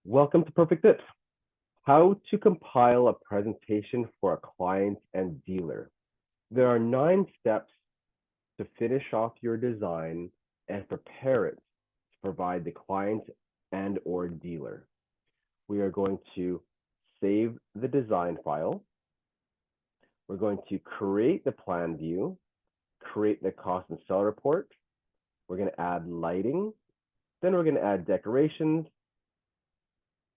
Welcome to Perfect Tips. How to compile a presentation for a client and dealer. There are 9 steps to finish off your design and prepare it to provide the client and or dealer. We are going to save the design file. We're going to create the plan view, create the cost and sell report. We're going to add lighting. Then we're going to add decorations,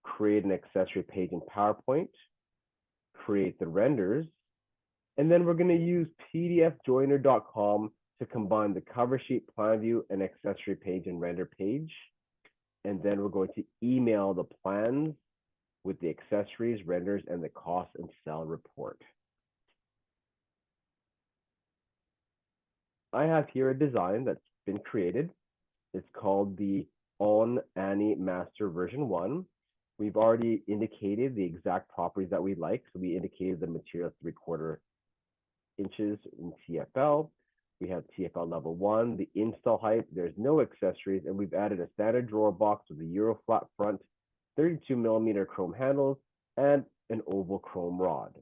create an accessory page in PowerPoint, create the renders, and then we're going to use pdfjoiner.com to combine the cover sheet, plan view, and accessory page and render page. And then we're going to email the plans with the accessories, renders, and the cost and sell report. I have here a design that's been created. It's called the On Annie Master version 1. We've already indicated the exact properties that we like. So we indicated the material 3/4 inches in TFL. We have TFL level 1, the install height, there's no accessories, and we've added a standard drawer box with a Euro flat front, 32mm chrome handles, and an oval chrome rod.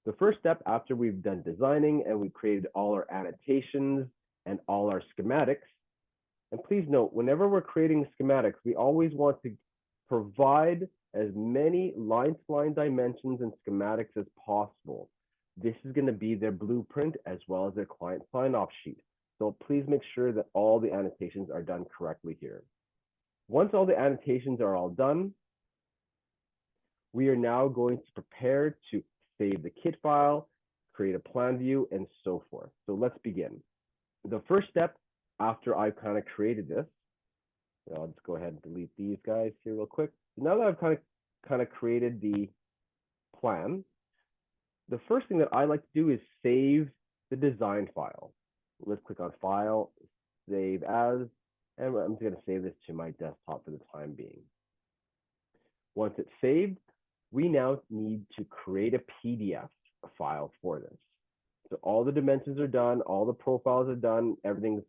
The first step after we've done designing and we've created all our annotations and all our schematics, and please note, whenever we're creating schematics, we always want to provide as many line-to-line dimensions and schematics as possible. This is going to be their blueprint as well as their client sign-off sheet. So please make sure that all the annotations are done correctly here. Once all the annotations are all done, we are now going to prepare to save the kit file, create a plan view, and so forth. So let's begin. The first step after I've kind of created this, I'll just go ahead and delete these guys here real quick. So now that I've kind of created the plan, the first thing that I like to do is save the design file. Let's click on File, Save As, and I'm just going to save this to my desktop for the time being. Once it's saved, we now need to create a PDF file for this. So all the dimensions are done, all the profiles are done, everything's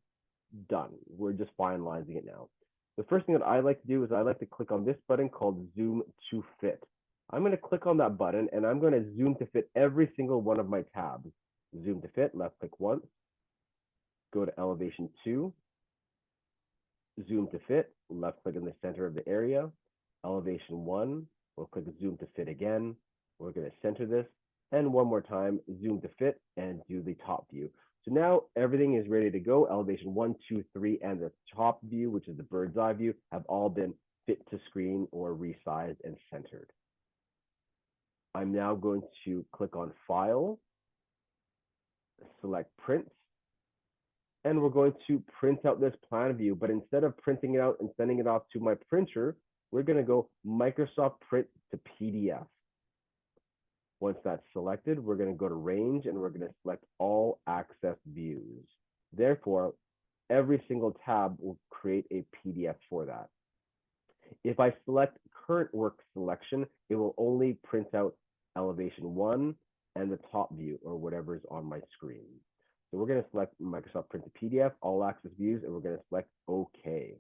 done. We're just finalizing it now. The first thing that I like to do is I like to click on this button called Zoom to Fit. I'm going to click on that button and I'm going to zoom to fit every single one of my tabs. Zoom to fit, left click once, go to elevation 2, zoom to fit, left click in the center of the area, elevation 1, we'll click zoom to fit again, we're going to center this, and one more time, zoom to fit and do the top view. So now everything is ready to go. Elevation 1, 2, 3, and the top view, which is the bird's eye view, have all been fit to screen or resized and centered. I'm now going to click on File, select Print, and we're going to print out this plan view. But instead of printing it out and sending it off to my printer, we're going to go Microsoft Print to PDF. Once that's selected, we're going to go to Range and we're going to select All Access Views. Therefore, every single tab will create a PDF for that. If I select Current Work Selection, it will only print out Elevation 1 and the top view or whatever is on my screen. So we're going to select Microsoft Print to PDF, All Access Views, and we're going to select OK.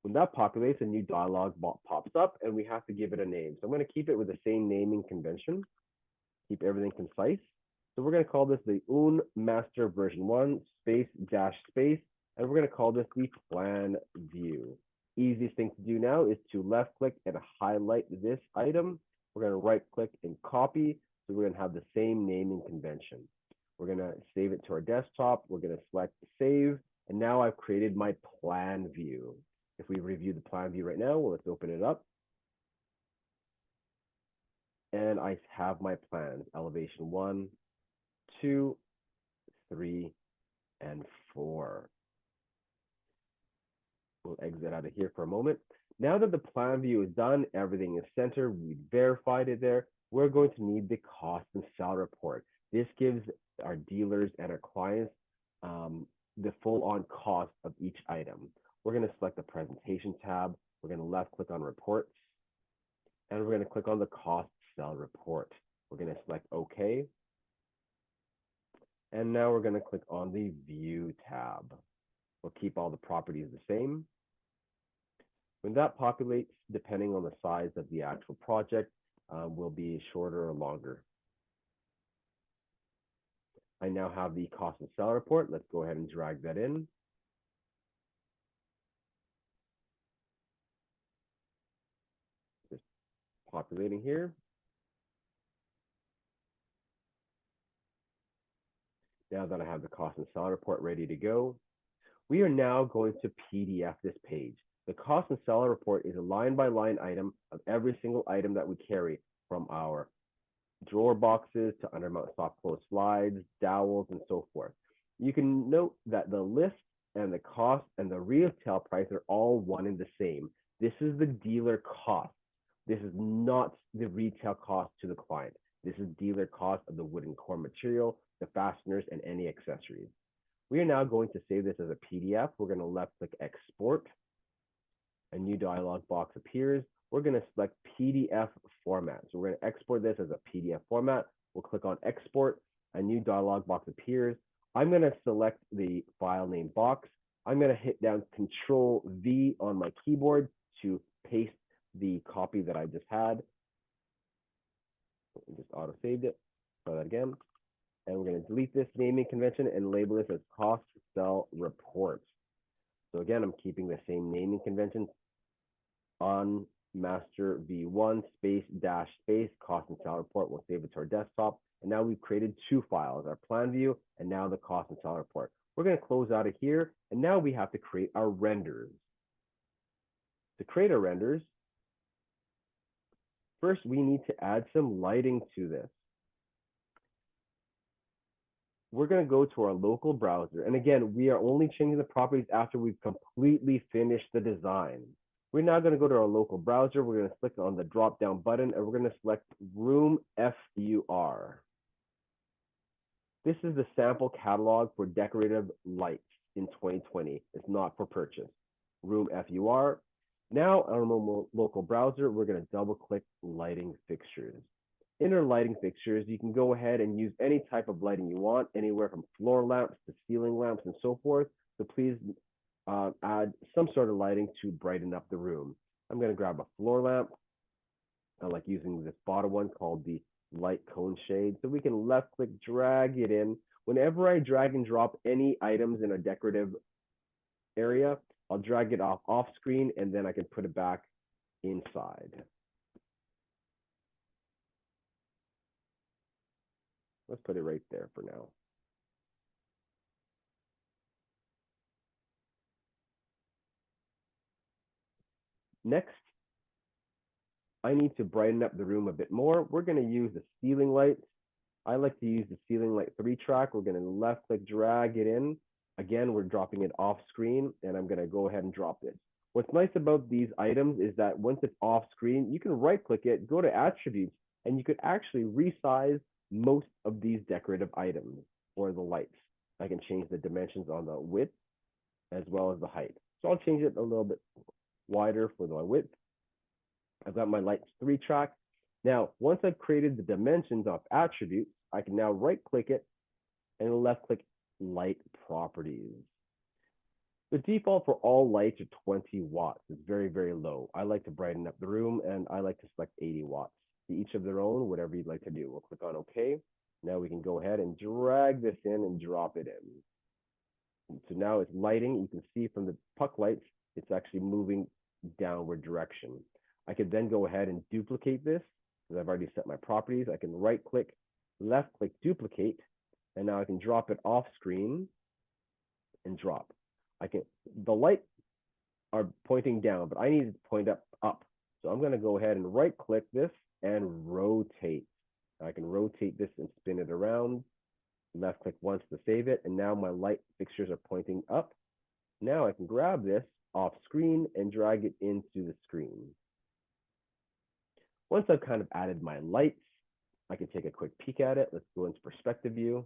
When that populates, a new dialog pops up and we have to give it a name. So I'm going to keep it with the same naming convention, keep everything concise. So we're going to call this the Un Master version 1 space dash space, and we're going to call this the plan view. Easiest thing to do now is to left click and highlight this item. We're going to right click and copy. So we're going to have the same naming convention. We're going to save it to our desktop. We're going to select save. And now I've created my plan view. If we review the plan view right now, well, let's open it up. And I have my plans, elevation 1, 2, 3, and 4. We'll exit out of here for a moment. Now that the plan view is done, everything is centered, we verified it there, we're going to need the cost and sell report. This gives our dealers and our clients the full-on cost of each item. We're going to select the presentation tab. We're going to left click on reports, and we're going to click on the cost sell report. We're going to select OK. And now we're going to click on the view tab. We'll keep all the properties the same. When that populates, depending on the size of the actual project, will be shorter or longer. I now have the cost and sell report. Let's go ahead and drag that in. Just populating here. Now that I have the cost and sell report ready to go, we are now going to PDF this page. The cost and seller report is a line by line item of every single item that we carry, from our drawer boxes to undermount soft close slides, dowels, and so forth. You can note that the list and the cost and the retail price are all one and the same. This is the dealer cost. This is not the retail cost to the client. This is dealer cost of the wooden core material, the fasteners, and any accessories. We are now going to save this as a PDF. We're going to left click export. A new dialog box appears. We're going to select PDF format. So we're going to export this as a PDF format. We'll click on export. A new dialog box appears. I'm going to select the file name box. I'm going to hit down Control V on my keyboard to paste the copy that I just had. Just auto saved it. Try that again. And we're going to delete this naming convention and label this as cost sell report. So again, I'm keeping the same naming convention on master V1 space dash space cost and sell report. We'll save it to our desktop. And now we've created two files, our plan view and now the cost and sell report. We're going to close out of here. And now we have to create our renders. To create our renders, first we need to add some lighting to this. We're going to go to our local browser. And again, we are only changing the properties after we've completely finished the design. We're now going to go to our local browser. We're going to click on the drop down button and we're going to select Room FUR. This is the sample catalog for decorative lights in 2020. It's not for purchase. Room FUR. Now on our local browser, we're going to double click lighting fixtures. In our lighting fixtures, you can go ahead and use any type of lighting you want, anywhere from floor lamps to ceiling lamps and so forth. So please add some sort of lighting to brighten up the room. I'm going to grab a floor lamp. I like using this bottom one called the light cone shade. So we can left click, drag it in. Whenever I drag and drop any items in a decorative area, I'll drag it off screen and then I can put it back inside. Let's put it right there for now. Next, I need to brighten up the room a bit more. We're going to use the ceiling lights. I like to use the ceiling light 3-track. We're going to left click, drag it in. Again, we're dropping it off screen and I'm going to go ahead and drop it. What's nice about these items is that once it's off screen, you can right click it, go to attributes, and you could actually resize most of these decorative items or the lights. I can change the dimensions on the width as well as the height. So I'll change it a little bit wider for the width. I've got my lights 3-track. Now, once I've created the dimensions of attributes, I can now right click it and left click light properties. The default for all lights are 20 watts. It's very, very low. I like to brighten up the room and I like to select 80 watts. To each of their own, whatever you'd like to do. We'll click on OK. Now we can go ahead and drag this in and drop it in. So now it's lighting. You can see from the puck lights, it's actually moving downward direction. I could then go ahead and duplicate this because I've already set my properties. I can right click, left click, duplicate, and now I can drop it off screen and drop. The lights are pointing down, but I need it to point up. So I'm going to go ahead and right click this and rotate. I can rotate this and spin it around. Left click once to save it. And now my light fixtures are pointing up. Now I can grab this off screen and drag it into the screen. Once I've kind of added my lights, I can take a quick peek at it. Let's go into perspective view.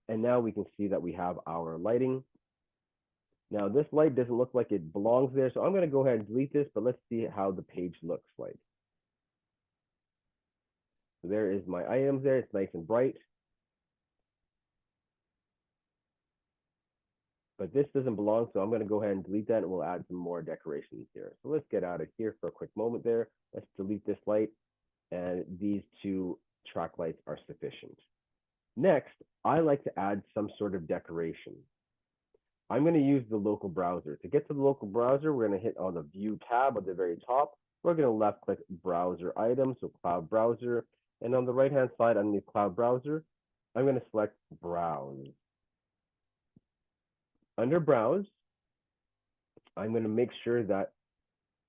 And now we can see that we have our lighting. Now this light doesn't look like it belongs there, so I'm going to go ahead and delete this, but let's see how the page looks like. So there is my items there. It's nice and bright. but this doesn't belong, so I'm going to go ahead and delete that, and we'll add some more decorations here. So let's get out of here for a quick moment there. Let's delete this light, and these two track lights are sufficient. Next, I like to add some sort of decoration. I'm going to use the local browser. To get to the local browser, we're going to hit on the View tab at the very top. We're going to left-click Browser Items, so Cloud Browser. And on the right-hand side, underneath Cloud Browser, I'm going to select Browse. Under Browse, I'm going to make sure that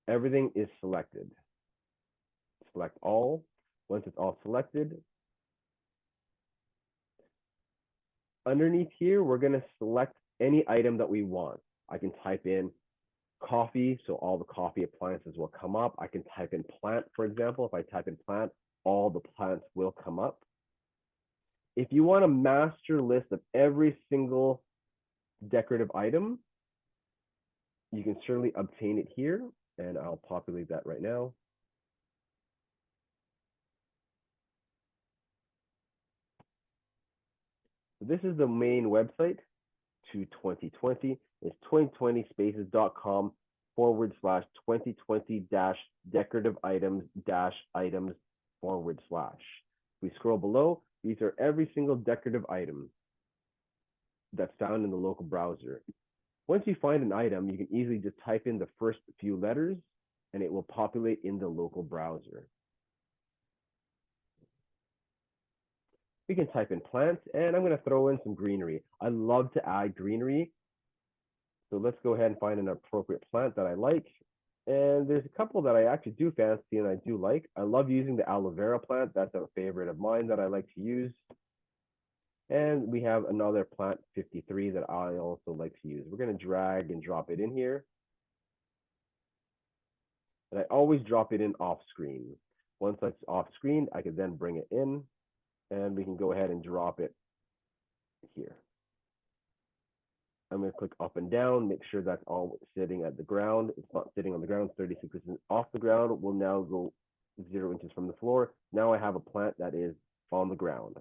everything is selected. Select all. Once it's all selected, underneath here, we're going to select any item that we want. I can type in coffee, so all the coffee appliances will come up. I can type in plant, for example. If I type in plant, all the plants will come up. If you want a master list of every single decorative item, you can certainly obtain it here, and I'll populate that right now. This is the main website to 2020. It's 2020-2020/2020-decorative items/items/. We scroll below, these are every single decorative item that's found in the local browser. Once you find an item, you can easily just type in the first few letters and it will populate in the local browser. We can type in plants, and I'm going to throw in some greenery. I love to add greenery. So let's go ahead and find an appropriate plant that I like. And there's a couple that I actually do fancy and I do like. I love using the aloe vera plant. That's a favorite of mine that I like to use. And we have another plant, 53, that I also like to use. We're going to drag and drop it in here. And I always drop it in off screen. Once that's off screen, I can then bring it in, and we can go ahead and drop it here. I'm going to click up and down, make sure that's all sitting at the ground. It's not sitting on the ground, 36% off the ground. We'll now go 0 inches from the floor. Now I have a plant that is on the ground.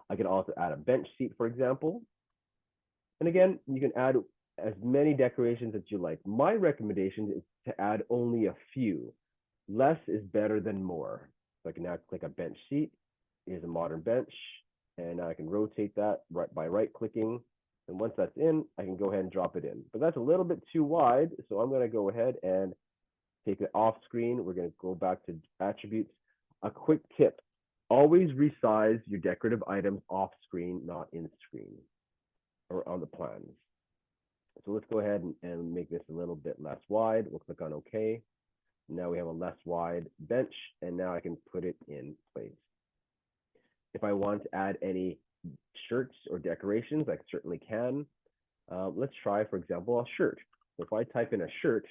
I can also add a bench seat, for example. And again, you can add as many decorations as you like. My recommendation is to add only a few. Less is better than more. So I can now click a bench seat. Here's a modern bench, and I can rotate that by right-clicking. And once that's in, I can go ahead and drop it in. But that's a little bit too wide, so I'm going to go ahead and take it off screen. We're going to go back to attributes. A quick tip, always resize your decorative items off screen, not in screen or on the plans. So let's go ahead and make this a little bit less wide. We'll click on OK. Now we have a less wide bench, and now I can put it in place. If I want to add any shirts or decorations, I certainly can. Let's try, for example, a shirt. So if I type in a shirt,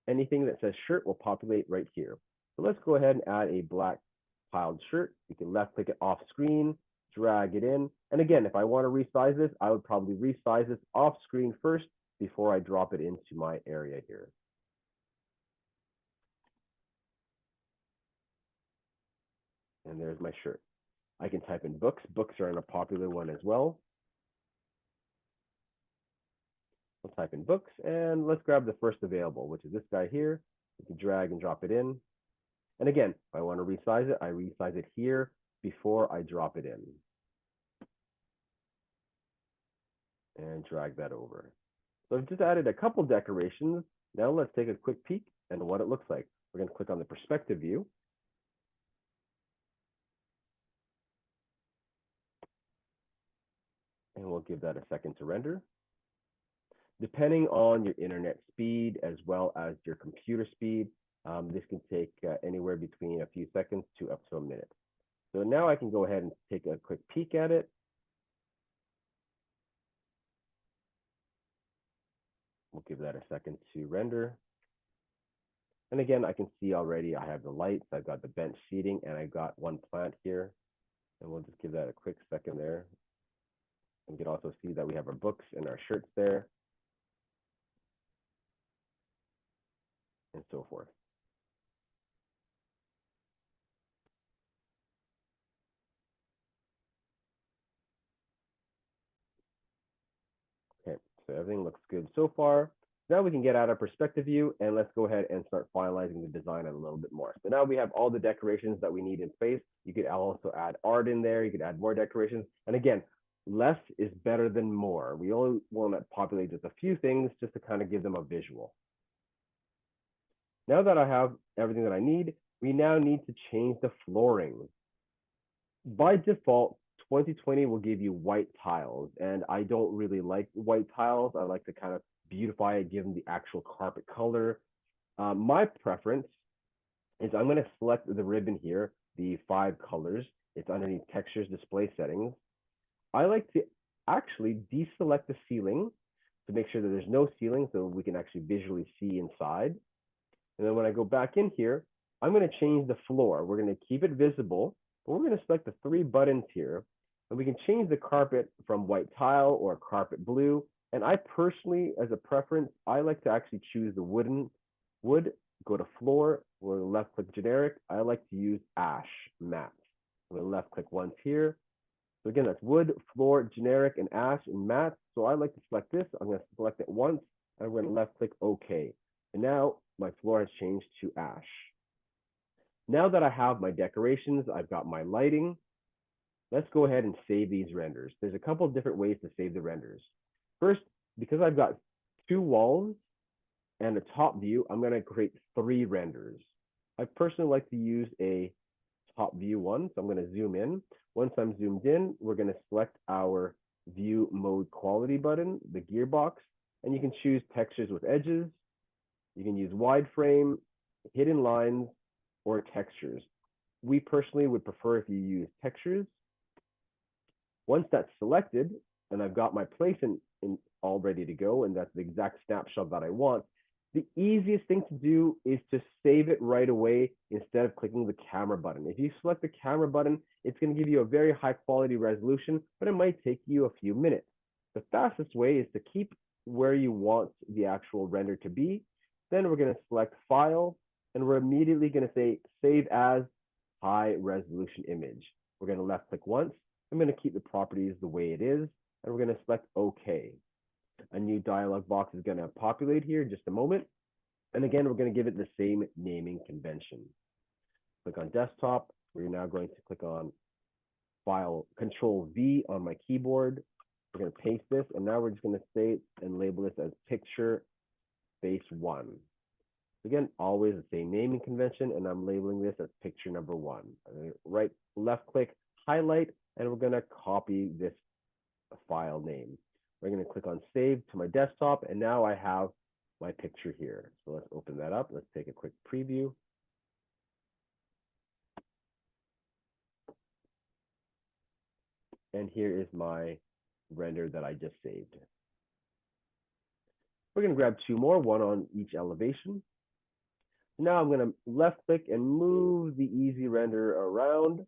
anything that says shirt will populate right here. So let's go ahead and add a black piled shirt. You can left click it off screen, drag it in. And again, if I want to resize this, I would probably resize this off screen first before I drop it into my area here. And there's my shirt. I can type in books. Books are a popular one as well. We'll type in books, and let's grab the first available, which is this guy here. You can drag and drop it in. And again, if I want to resize it, I resize it here before I drop it in. And drag that over. So I've just added a couple decorations. Now let's take a quick peek at what it looks like. We're going to click on the perspective view. And we'll give that a second to render. Depending on your internet speed as well as your computer speed, this can take anywhere between a few seconds to up to a minute. So now I can go ahead and take a quick peek at it. We'll give that a second to render. And again, I can see already I have the lights, I've got the bench seating, and I got one plant here. And we'll just give that a quick second there. And you can also see that we have our books and our shirts there, and so forth. So everything looks good so far. Now we can get out our perspective view and let's go ahead and start finalizing the design a little bit more. So now we have all the decorations that we need in place. You could also add art in there. You could add more decorations. And again, less is better than more. We only want to populate just a few things just to kind of give them a visual. Now that I have everything that I need, we now need to change the flooring. By default, 2020 will give you white tiles, and I don't really like white tiles. I like to kind of beautify it, give them the actual carpet color. My preference is I'm going to select the ribbon here, the 5 colors. It's underneath textures, display settings. I like to actually deselect the ceiling to make sure that there's no ceiling so we can actually visually see inside. And then when I go back in here, I'm going to change the floor. We're going to keep it visible, but we're going to select the 3 buttons here. And we can change the carpet from white tile or carpet blue. And I personally, as a preference, I like to actually choose the wood, go to floor, we're left click generic. I like to use ash matte. I'm going to left click once here. So again, that's wood, floor, generic, and ash and matte. So I like to select this. I'm going to select it once, and I'm going to left click OK. And now my floor has changed to ash. Now that I have my decorations, I've got my lighting. Let's go ahead and save these renders. There's a couple of different ways to save the renders. First, because I've got 2 walls and a top view, I'm going to create 3 renders. I personally like to use a top view one, so I'm going to zoom in. Once I'm zoomed in, we're going to select our view mode quality button, the gearbox, and you can choose textures with edges. You can use wide frame, hidden lines, or textures. We personally would prefer if you use textures. Once that's selected, and I've got my place in all ready to go, and that's the exact snapshot that I want, the easiest thing to do is to save it right away instead of clicking the camera button. If you select the camera button, it's going to give you a very high quality resolution, but it might take you a few minutes. The fastest way is to keep where you want the actual render to be. Then we're going to select File, and we're immediately going to say Save as High Resolution Image. We're going to left click once. I'm going to keep the properties the way it is, and we're going to select OK. A new dialog box is going to populate here in just a moment. And again, we're going to give it the same naming convention. Click on desktop. We're now going to click on File, Control V on my keyboard. We're going to paste this, and now we're just going to say and label this as Picture Space 1. Again, always the same naming convention, and I'm labeling this as picture number 1. Right, left click, highlight, and we're going to copy this file name. We're going to click on save to my desktop, and now I have my picture here. So let's open that up. Let's take a quick preview. And here is my render that I just saved. We're going to grab 2 more, one on each elevation. Now I'm going to left click and move the easy render around.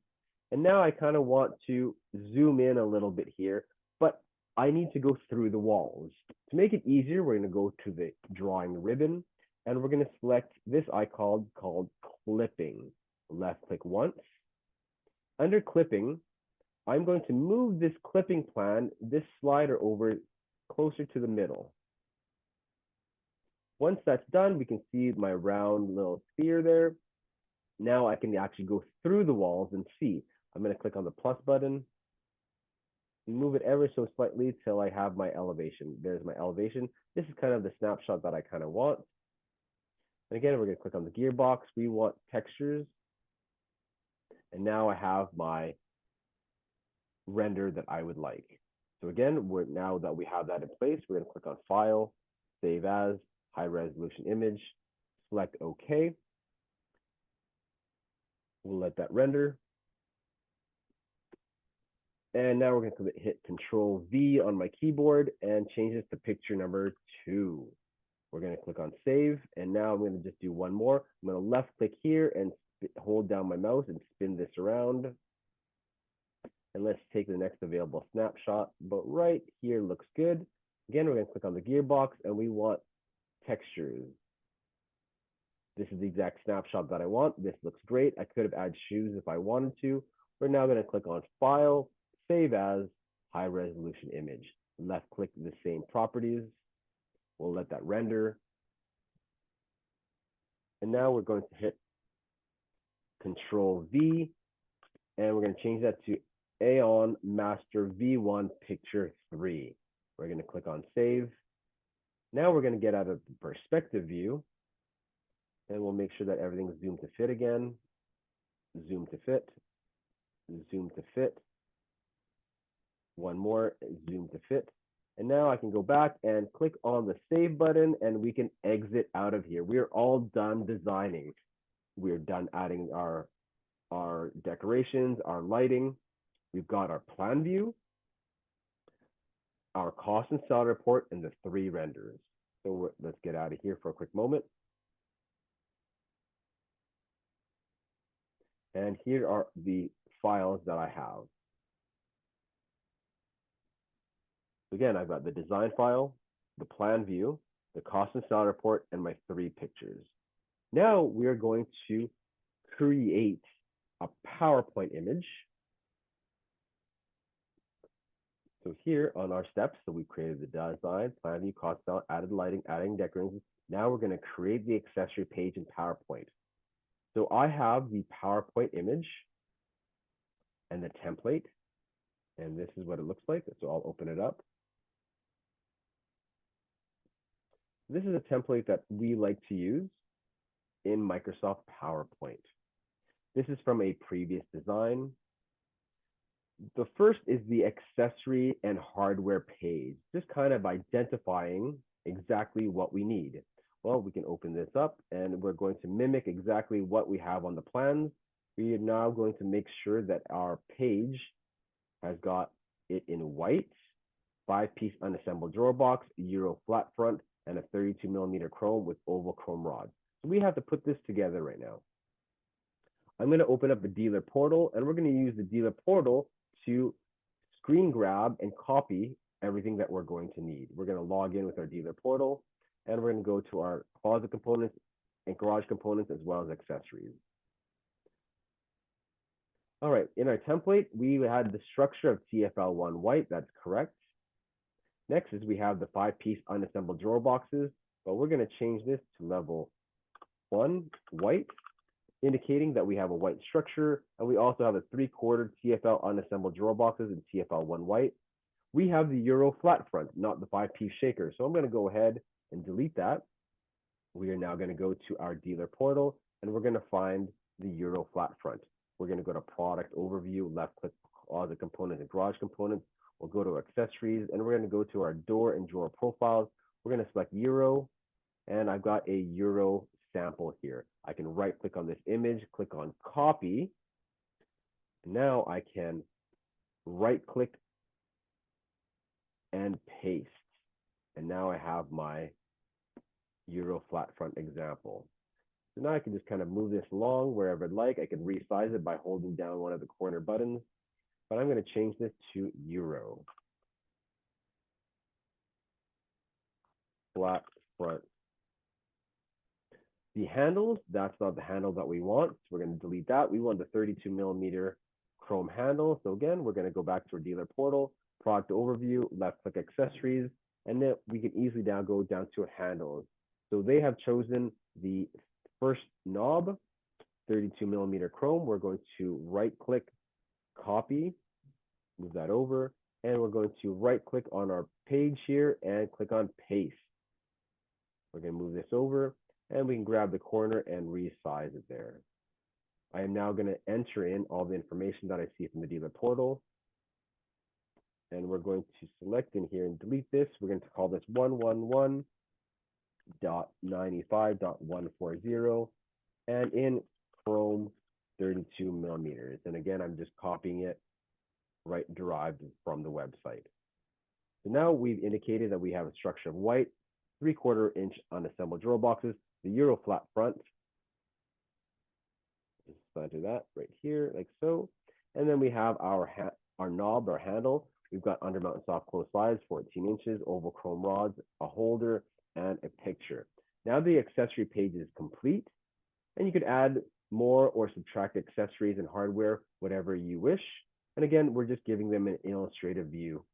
And now I kind of want to zoom in a little bit here, but I need to go through the walls. To make it easier, we're going to go to the drawing ribbon, and we're going to select this icon called clipping. Left click once. Under clipping, I'm going to move this clipping plan, this slider over closer to the middle. Once that's done, we can see my round little sphere there. Now I can actually go through the walls and see. I'm going to click on the plus button, move it ever so slightly till I have my elevation. There's my elevation. This is kind of the snapshot that I kind of want. And again, we're going to click on the gearbox. We want textures. And now I have my render that I would like. So again, now that we have that in place, we're going to click on File, Save As, High Resolution Image, select OK. We'll let that render. And now we're going to hit Control V on my keyboard and change this to picture number 2. We're going to click on Save. And now I'm going to just do one more. I'm going to left click here and hold down my mouse and spin this around. And let's take the next available snapshot. But right here looks good. Again, we're going to click on the gearbox and we want textures. This is the exact snapshot that I want. This looks great. I could have added shoes if I wanted to. We're now going to click on File, Save As, High Resolution Image. left click the same properties. We'll let that render. And now we're going to hit Control V, and we're going to change that to Aeon Master V1 Picture 3. We're going to click on Save. Now we're going to get out of the perspective view, and we'll make sure that everything's zoomed to fit again. Zoom to fit, zoom to fit. One more, zoom to fit. And now I can go back and click on the Save button, and we can exit out of here. We are all done designing. We're done adding our decorations, our lighting. We've got our plan view, our cost and salary report, and the 3 renders. So let's get out of here for a quick moment. And here are the files that I have. Again, I've got the design file, the plan view, the cost and salary report, and my 3 pictures. Now we are going to create a PowerPoint image. So here on our steps, so we created the design, plan view, cost, salary, added lighting, adding decorations. Now we're going to create the accessory page in PowerPoint. So I have the PowerPoint image and the template, and this is what it looks like. So I'll open it up. This is a template that we like to use in Microsoft PowerPoint. This is from a previous design. The first is the accessory and hardware page, just kind of identifying exactly what we need. Well, we can open this up, and we're going to mimic exactly what we have on the plans. We are now going to make sure that our page has got it in white, 5-piece unassembled drawer box, Euro flat front, and a 32mm chrome with oval chrome rods. So we have to put this together right now. I'm going to open up the dealer portal, and we're going to use the dealer portal to screen grab and copy everything that we're going to need. We're going to log in with our dealer portal, and we're going to go to our closet components and garage components as well as accessories. All right, in our template, we had the structure of TFL1 white. That's correct. Next is we have the 5-piece unassembled drawer boxes, but we're going to change this to level 1 white, indicating that we have a white structure, and we also have a 3/4 TFL unassembled drawer boxes in TFL1 white. We have the Euro flat front, not the 5-piece shaker. So I'm going to go ahead and delete that. We are now going to go to our dealer portal, and we're going to find the Euro flat front. We're going to go to product overview, left click closet components and garage components. We'll go to accessories, and we're going to go to our door and drawer profiles. We're going to select Euro, and I've got a Euro sample here. I can right click on this image, click on copy. Now I can right click and paste. And now I have my Euro flat front example. So now I can just kind of move this along wherever I'd like. I can resize it by holding down one of the corner buttons, but I'm going to change this to Euro flat front. The handles, that's not the handle that we want. So we're going to delete that. We want the 32mm chrome handle. So again, we're going to go back to our dealer portal, product overview, left click accessories, and then we can easily now go down to handles. So they have chosen the first knob, 32mm chrome. We're going to right click, copy, move that over, and we're going to right click on our page here and click on paste. We're going to move this over, and we can grab the corner and resize it there. I am now going to enter in all the information that I see from the dealer portal. And we're going to select in here and delete this. We're going to call this 111.95.140 and in chrome 32mm. And again, I'm just copying it right derived from the website. So now we've indicated that we have a structure of white, 3/4 inch unassembled drawer boxes, the Euro flat front. Just center that right here, like so. And then we have our knob, our handle. We've got undermount and soft close slides, 14 inches, oval chrome rods, a holder, and a picture. Now the accessory page is complete, and you could add more or subtract accessories and hardware, whatever you wish. And again, we're just giving them an illustrative view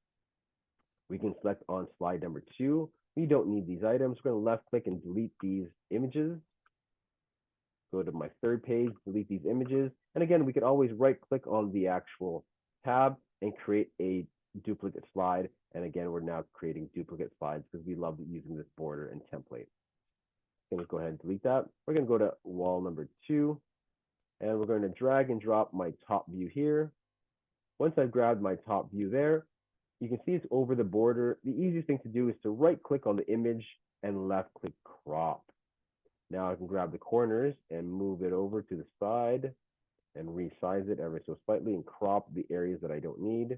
We can select on slide number 2. We don't need these items. We're going to left click and delete these images. Go to my third page, delete these images. And again, we could always right click on the actual tab and create a duplicate slide. And again, we're now creating duplicate slides because we love using this border and template. I'm going to go ahead and delete that. We're going to go to wall number 2, and we're going to drag and drop my top view here. Once I've grabbed my top view there, you can see it's over the border. The easiest thing to do is to right click on the image and left click crop. Now I can grab the corners and move it over to the side and resize it ever so slightly and crop the areas that I don't need.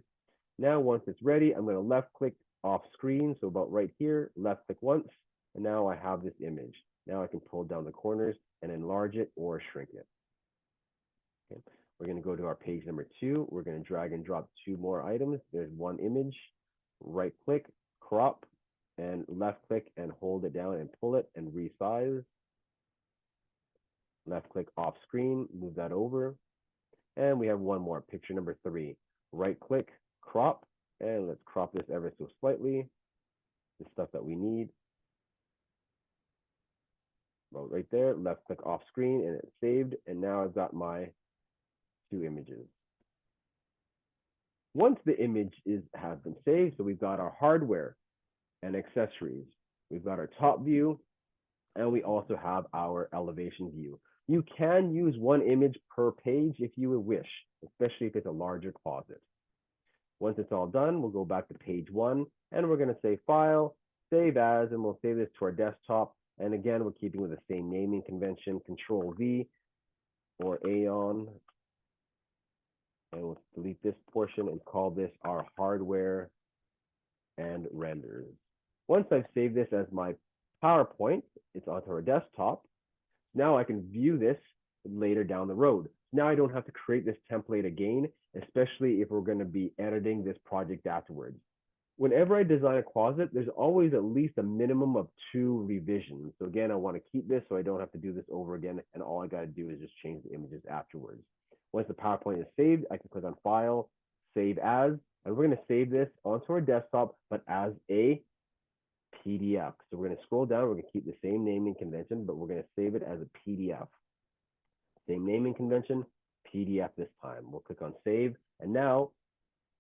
Now, once it's ready, I'm going to left click off screen. So about right here, left click once, and now I have this image. Now I can pull down the corners and enlarge it or shrink it. Okay. We're going to go to our page number 2. We're going to drag and drop 2 more items. There's one image, right click, crop, and left click and hold it down and pull it and resize. Left click off screen, move that over. And we have one more, picture number 3. Right click, crop, and let's crop this ever so slightly. The stuff that we need. Well, right there, left click off screen, and it's saved. And now I've got my 2 images. Once the image has been saved, so we've got our hardware and accessories. We've got our top view, and we also have our elevation view. You can use one image per page if you wish, especially if it's a larger closet. Once it's all done, we'll go back to page 1, and we're going to say File, Save As, and we'll save this to our desktop. And again, we're keeping with the same naming convention, Control V or Aeon. And we'll delete this portion and call this our hardware and renders. Once I've saved this as my PowerPoint, it's onto our desktop. Now I can view this later down the road. Now I don't have to create this template again, especially if we're going to be editing this project afterwards. Whenever I design a closet, there's always at least a minimum of 2 revisions. So again, I want to keep this so I don't have to do this over again, and all I got to do is just change the images afterwards. Once the PowerPoint is saved, I can click on File, Save As, and we're going to save this onto our desktop, but as a PDF. So we're going to scroll down, we're going to keep the same naming convention, but we're going to save it as a PDF. Same naming convention, PDF this time. We'll click on Save, and now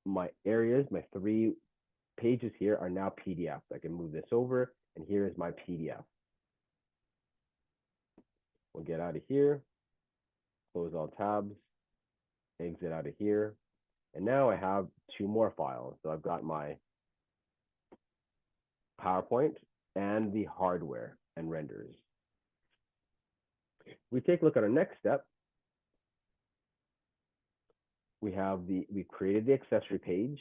my areas, my 3 pages here are now PDFs. I can move this over, and here is my PDF. We'll get out of here, close all tabs, exit out of here, and now I have 2 more files. So I've got my PowerPoint and the hardware and renders. We take a look at our next step. We've created the accessory page.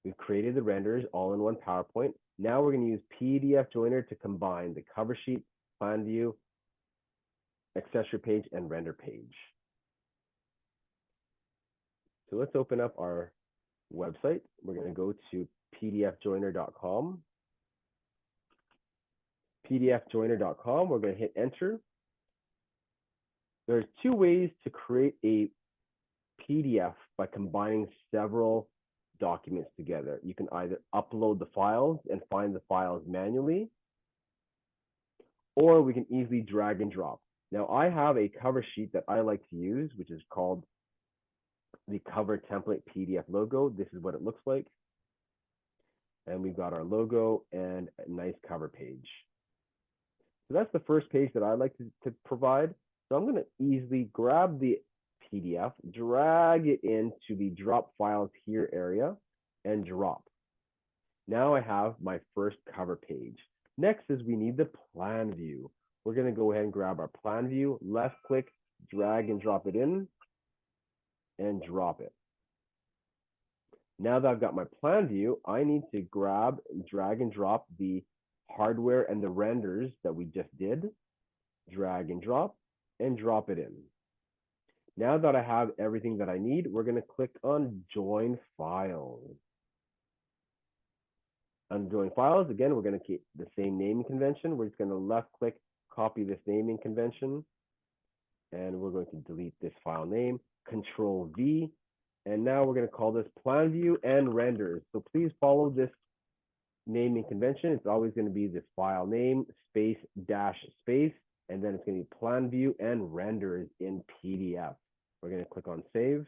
We've created the renders all in one PowerPoint. Now we're going to use PDF Joiner to combine the cover sheet, plan view, accessory page, and render page. So let's open up our website. We're going to go to pdfjoiner.com. pdfjoiner.com, we're going to hit enter. There's 2 ways to create a PDF by combining several documents together. You can either upload the files and find the files manually, or we can easily drag and drop. Now, I have a cover sheet that I like to use, which is called the cover template PDF logo. This is what it looks like. And we've got our logo and a nice cover page. So that's the first page that I like to provide. So I'm going to easily grab the PDF, drag it into the drop files here area, and drop. Now I have my first cover page. Next is we need the plan view. We're going to go ahead and grab our plan view, left click, drag and drop it in, and drop it. Now that I've got my plan view, I need to grab, drag and drop the hardware and the renders that we just did, drag and drop it in. Now that I have everything that I need, we're going to click on Join Files. On Join Files, again, we're going to keep the same naming convention. We're just going to left click, copy this naming convention, and we're going to delete this file name, Control V, and now we're going to call this Plan View and Renders. So please follow this naming convention, it's always going to be this file name, space, dash, space, and then it's going to be plan view and renders in PDF. We're going to click on save.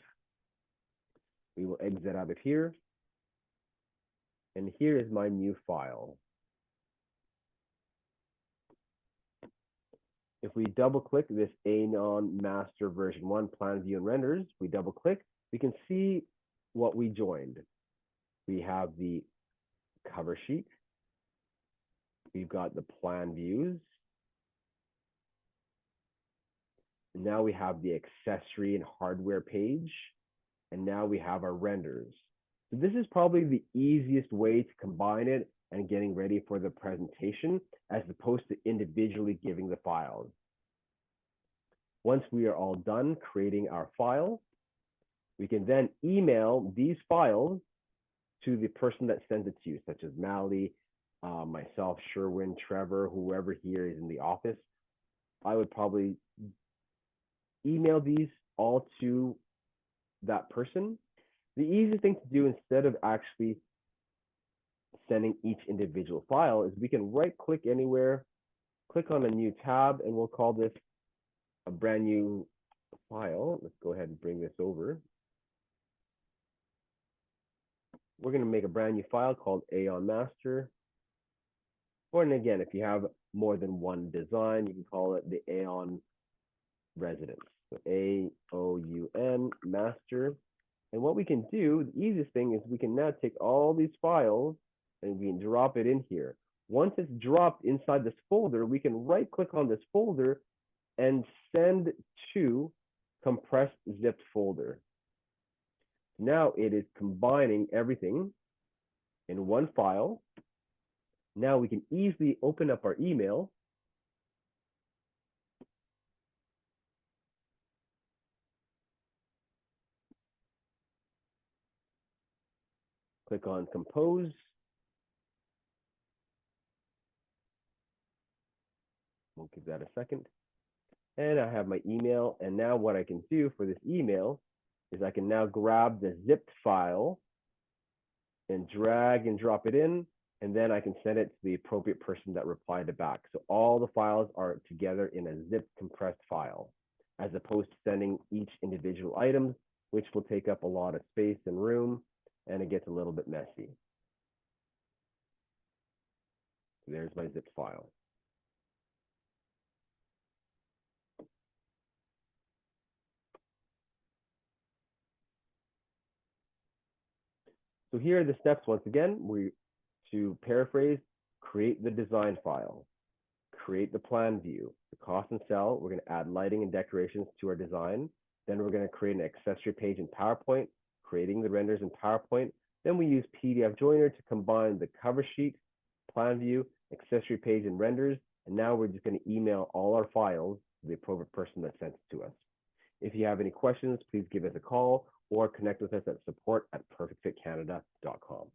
We will exit out of here. And here is my new file. If we double click this Anon master version 1 plan view and renders, we double click, we can see what we joined. We have the cover sheet. We've got the plan views. Now we have the accessory and hardware page. And now we have our renders. So this is probably the easiest way to combine it and getting ready for the presentation, as opposed to individually giving the files. Once we are all done creating our file, we can then email these files to the person that sends it to you, such as Mally, myself, Sherwin, Trevor, whoever here is in the office. I would probably email these all to that person. The easiest thing to do, instead of actually sending each individual file, is we can right click anywhere, click on a new tab, and we'll call this a brand new file. Let's go ahead and bring this over. We're going to make a brand new file called Aon Master. Or, and again, if you have more than one design, you can call it the Aon Residence. So AOUN Master. And what we can do, the easiest thing is we can now take all these files and we can drop it in here. Once it's dropped inside this folder, we can right click on this folder and send to compressed zipped folder. Now it is combining everything in one file. Now we can easily open up our email. Click on compose. We'll give that a second. And I have my email. And now what I can do for this email is I can now grab the zipped file and drag and drop it in. And then I can send it to the appropriate person that replied it back. So all the files are together in a zipped compressed file, as opposed to sending each individual item, which will take up a lot of space and room, and it gets a little bit messy. There's my zipped file. So here are the steps once again. To paraphrase, create the design file, create the plan view, the cost and sell. We're going to add lighting and decorations to our design. Then we're going to create an accessory page in PowerPoint, creating the renders in PowerPoint. Then we use PDF Joiner to combine the cover sheet, plan view, accessory page, and renders. And now we're just going to email all our files to the appropriate person that sent it to us. If you have any questions, please give us a call or connect with us at support@perfectfitcanada.com.